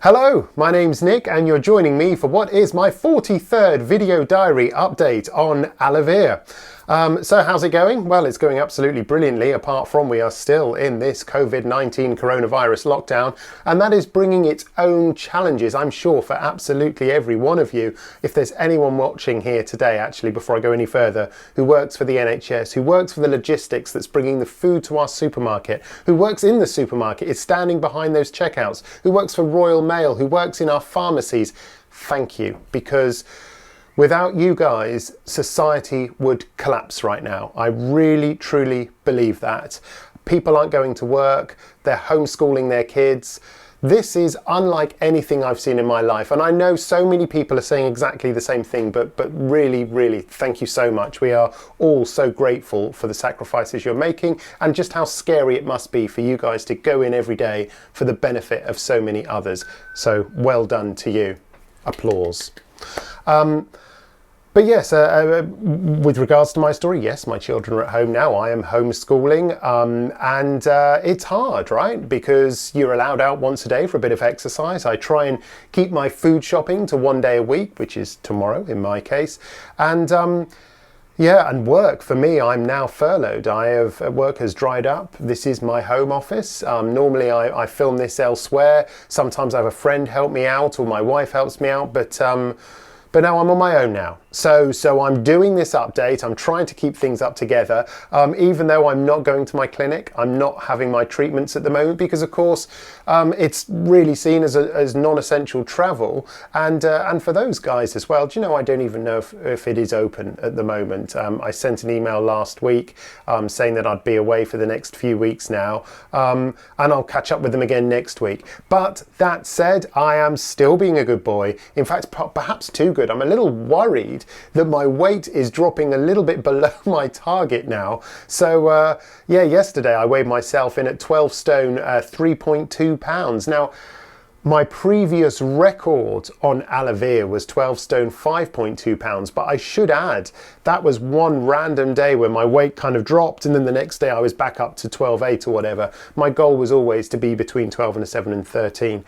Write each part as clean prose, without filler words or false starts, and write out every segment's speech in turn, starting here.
Hello, my name's Nick and you're joining me for what is my 43rd video diary update on Alevere. So how's it going? Well, it's going absolutely brilliantly, apart from we are still in this COVID-19 coronavirus lockdown, and that is bringing its own challenges, I'm sure, for absolutely every one of you. If there's anyone watching here today, actually, before I go any further, who works for the NHS, who works for the logistics that's bringing the food to our supermarket, who works in the supermarket, is standing behind those checkouts, who works for Royal Mail, who works in our pharmacies, thank you, because without you guys, society would collapse right now. I really, truly believe that. People aren't going to work, they're homeschooling their kids. This is unlike anything I've seen in my life. And I know so many people are saying exactly the same thing, but really, really, thank you so much. We are all so grateful for the sacrifices you're making and just how scary it must be for you guys to go in every day for the benefit of so many others. So well done to you. Applause. But yes, with regards to my story, yes, my children are at home now. I am homeschooling, and it's hard, right? Because you're allowed out once a day for a bit of exercise. I try and keep my food shopping to 1 day a week, which is tomorrow in my case. And yeah, and work. For me, I'm now furloughed. Work has dried up. This is my home office. Normally I film this elsewhere. Sometimes I have a friend help me out or my wife helps me out, but now I'm on my own now. So I'm doing this update. I'm trying to keep things up together. Even though I'm not going to my clinic, I'm not having my treatments at the moment because, of course, it's really seen as non-essential travel. And for those guys as well, do you know, I don't even know if it is open at the moment. I sent an email last week saying that I'd be away for the next few weeks now. And I'll catch up with them again next week. But that said, I am still being a good boy. In fact, perhaps too good. I'm a little worried that my weight is dropping a little bit below my target now. So yeah, yesterday I weighed myself in at 12 stone, 3.2 pounds. Now, my previous record on Alevere was 12 stone, 5.2 pounds, but I should add that was one random day where my weight kind of dropped and then the next day I was back up to 12.8 or whatever. My goal was always to be between 12 and 7 and 13.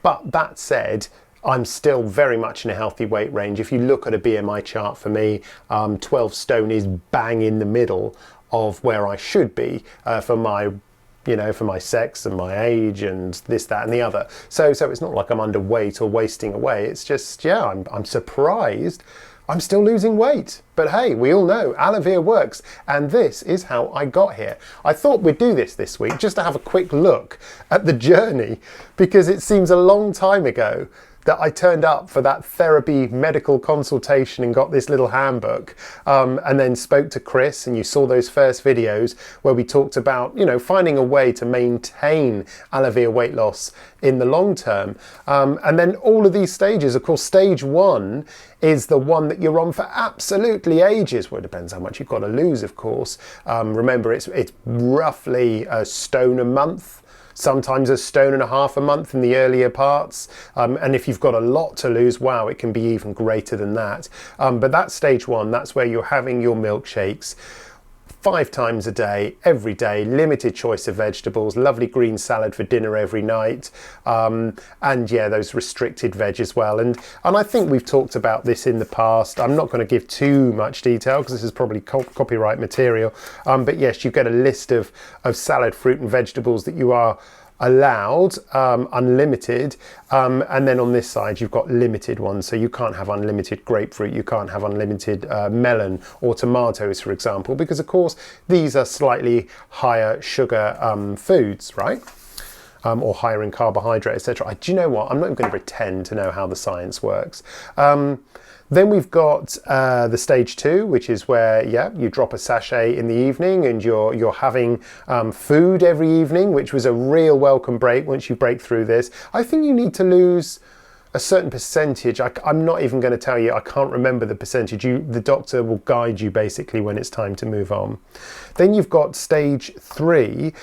But that said, I'm still very much in a healthy weight range. If you look at a BMI chart for me, 12 stone is bang in the middle of where I should be for my sex and my age and this, that and the other. So it's not like I'm underweight or wasting away. It's just, yeah, I'm surprised I'm still losing weight. But hey, we all know Alevere works, and this is how I got here. I thought we'd do this week just to have a quick look at the journey, because it seems a long time ago that I turned up for that therapy medical consultation and got this little handbook, and then spoke to Chris, and you saw those first videos where we talked about, you know, finding a way to maintain Alevere weight loss in the long term. And then all of these stages, of course, stage 1 is the one that you're on for absolutely ages. Well, it depends how much you've got to lose, of course. Remember, it's roughly a stone a month. Sometimes a stone and a half a month in the earlier parts. And if you've got a lot to lose, wow, it can be even greater than that. But that's stage 1. That's where you're having your milkshakes 5 times a day, every day, limited choice of vegetables, lovely green salad for dinner every night. And yeah, those restricted veg as well. And I think we've talked about this in the past. I'm not going to give too much detail because this is probably copyright material. But yes, you get a list of salad, fruit and vegetables that you are allowed, unlimited, and then on this side you've got limited ones. So you can't have unlimited grapefruit, you can't have unlimited melon or tomatoes, for example, because of course these are slightly higher sugar foods, right? Or higher in carbohydrate, etc. Do you know what? I'm not even going to pretend to know how the science works. Then we've got the stage 2, which is where, yeah, you drop a sachet in the evening and you're having food every evening, which was a real welcome break once you break through this. I think you need to lose a certain percentage. I'm not even going to tell you, I can't remember the percentage. The doctor will guide you basically when it's time to move on. Then you've got stage 3,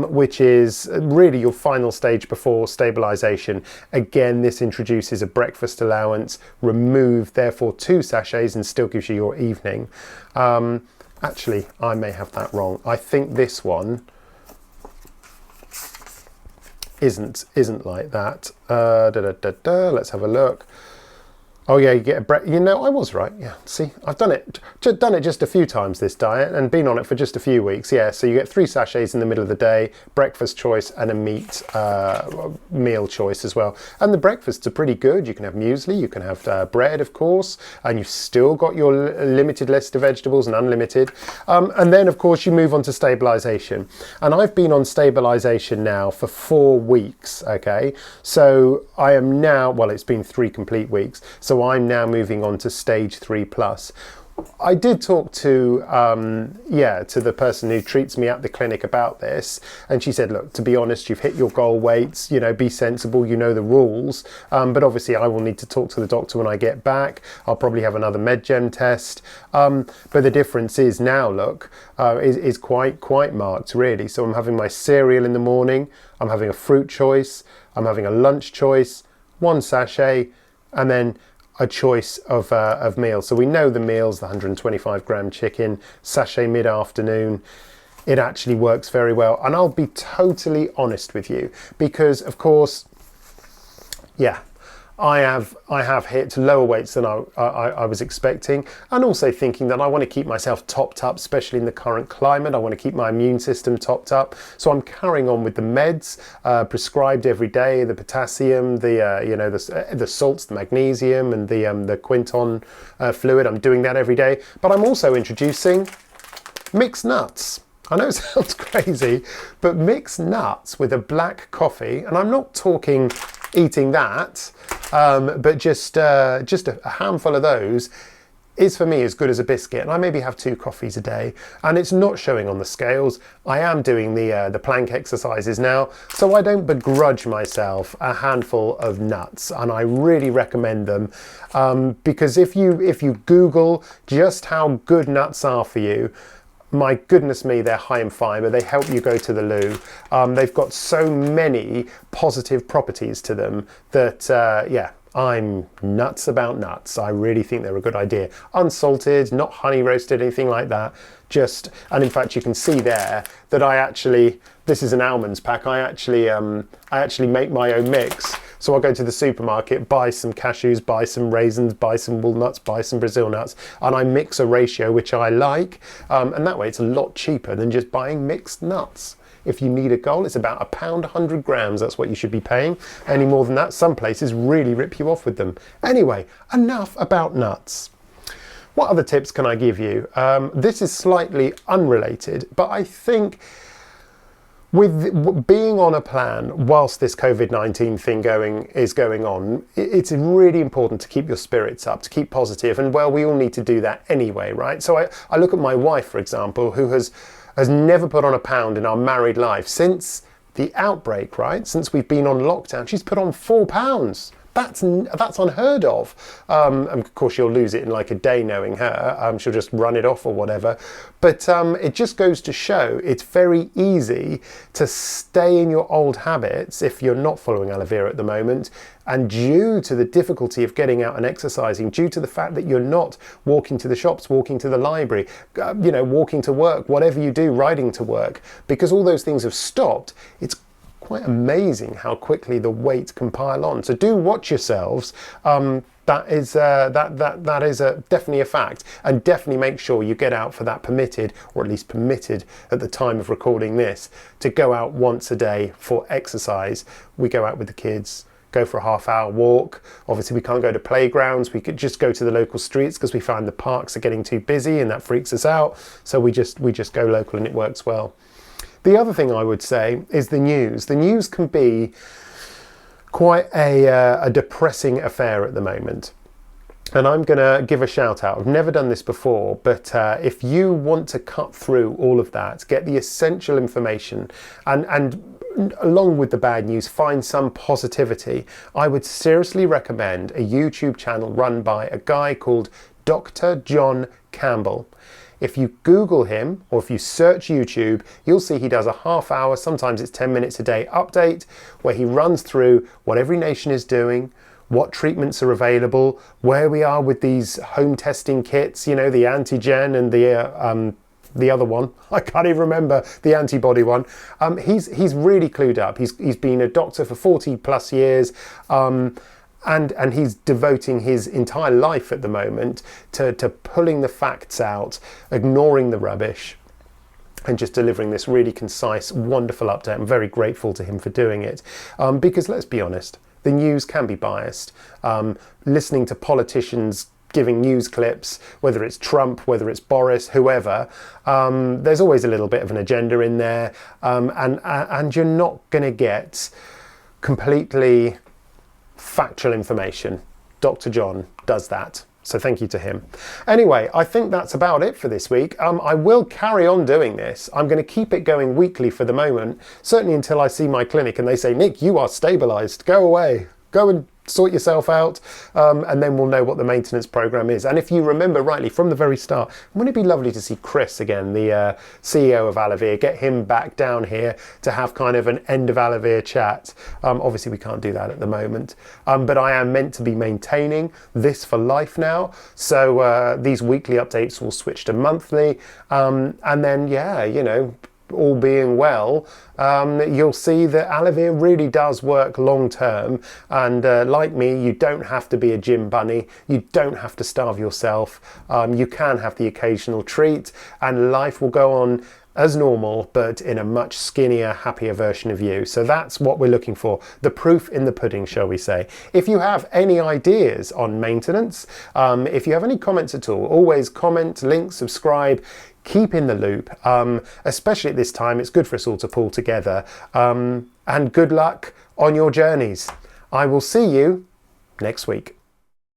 which is really your final stage before stabilisation. Again, this introduces a breakfast allowance, remove therefore 2 sachets and still gives you your evening. Actually, I may have that wrong. I think this one isn't like that. Let's have a look. Oh yeah, you get a break. You know, I was right. Yeah, see, I've done it just a few times, this diet, and been on it for just a few weeks. Yeah, so you get 3 sachets in the middle of the day, breakfast choice, and a meat meal choice as well. And the breakfasts are pretty good. You can have muesli, you can have bread, of course, and you've still got your limited list of vegetables and unlimited. And then, of course, you move on to stabilisation. And I've been on stabilisation now for 4 weeks. Okay, so I am now. Well, it's been 3 complete weeks. So I'm now moving on to stage 3+. I did talk to the person who treats me at the clinic about this, and she said, look, to be honest, you've hit your goal weights, you know, be sensible, you know the rules, but obviously I will need to talk to the doctor when I get back. I'll probably have another MedGem test, but the difference is now, look, is quite marked, really. So I'm having my cereal in the morning, I'm having a fruit choice, I'm having a lunch choice, 1 sachet, and then a choice of meals. So we know the meals, the 125 gram chicken, sachet mid-afternoon. It actually works very well. And I'll be totally honest with you, because of course, yeah, I have hit lower weights than I was expecting, and also thinking that I want to keep myself topped up, especially in the current climate. I want to keep my immune system topped up, so I'm carrying on with the meds prescribed every day: the potassium, the salts, the magnesium, and the Quinton fluid. I'm doing that every day, but I'm also introducing mixed nuts. I know it sounds crazy, but mixed nuts with a black coffee, and I'm not talking eating that, but just a handful of those is for me as good as a biscuit. And I maybe have 2 coffees a day, and it's not showing on the scales. I am doing the plank exercises now, so I don't begrudge myself a handful of nuts, and I really recommend them, because if you Google just how good nuts are for you, my goodness me, they're high in fibre. They help you go to the loo. They've got so many positive properties to them that, yeah, I'm nuts about nuts. I really think they're a good idea. Unsalted, not honey roasted, anything like that. And in fact, you can see there that this is an almonds pack. I actually make my own mix. So I'll go to the supermarket, buy some cashews, buy some raisins, buy some walnuts, buy some Brazil nuts, and I mix a ratio which I like. And that way it's a lot cheaper than just buying mixed nuts. If you need a goal, it's about £1 100 grams. That's what you should be paying. Any more than that, some places really rip you off with them. Anyway, enough about nuts. What other tips can I give you? This is slightly unrelated, but I think with being on a plan whilst this COVID-19 thing is going on, it's really important to keep your spirits up, to keep positive, and well, we all need to do that anyway, right? So I look at my wife, for example, who has never put on a pound in our married life since the outbreak, right? Since we've been on lockdown, she's put on 4 pounds. That's unheard of. And of course, she'll lose it in like a day, knowing her. She'll just run it off or whatever. But it just goes to show it's very easy to stay in your old habits if you're not following Alevere at the moment. And due to the difficulty of getting out and exercising, due to the fact that you're not walking to the shops, walking to the library, walking to work, whatever you do, riding to work, because all those things have stopped, it's quite amazing how quickly the weight can pile on. So do watch yourselves. That is definitely a fact, and definitely make sure you get out for that permitted, or at least permitted at the time of recording this, to go out once a day for exercise. We go out with the kids, go for a half-hour walk. Obviously, we can't go to playgrounds. We could just go to the local streets because we find the parks are getting too busy, and that freaks us out. So we just go local, and it works well. The other thing I would say is the news. The news can be quite a depressing affair at the moment. And I'm going to give a shout out. I've never done this before, but if you want to cut through all of that, get the essential information, and along with the bad news, find some positivity, I would seriously recommend a YouTube channel run by a guy called Dr. John Campbell. If you Google him, or if you search YouTube, you'll see he does a half-hour, sometimes it's 10 minutes a day update, where he runs through what every nation is doing, what treatments are available, where we are with these home testing kits, the antigen and the other one, I can't even remember the antibody one. He's really clued up. He's been a doctor for 40 plus years. And he's devoting his entire life at the moment to pulling the facts out, ignoring the rubbish, and just delivering this really concise, wonderful update. I'm very grateful to him for doing it. Because let's be honest, the news can be biased. Listening to politicians giving news clips, whether it's Trump, whether it's Boris, whoever, there's always a little bit of an agenda in there. And you're not going to get completely factual information. Dr. John does that. So thank you to him. Anyway, I think that's about it for this week. I will carry on doing this. I'm going to keep it going weekly for the moment, certainly until I see my clinic and they say, Nick, you are stabilised. Go away. Go and sort yourself out, and then we'll know what the maintenance program is. And if you remember rightly from the very start, wouldn't it be lovely to see Chris again, the CEO of Alevere, get him back down here to have kind of an end of Alevere chat. Obviously we can't do that at the moment, but I am meant to be maintaining this for life now, so these weekly updates will switch to monthly, and then yeah, you know, all being well, you'll see that Alevere really does work long term, and like me, you don't have to be a gym bunny, you don't have to starve yourself, you can have the occasional treat and life will go on as normal, but in a much skinnier, happier version of you. So that's what we're looking for, the proof in the pudding, shall we say. If you have any ideas on maintenance, if you have any comments at all, always comment, link, subscribe, keep in the loop, especially at this time. It's good for us all to pull together, and good luck on your journeys. I will see you next week.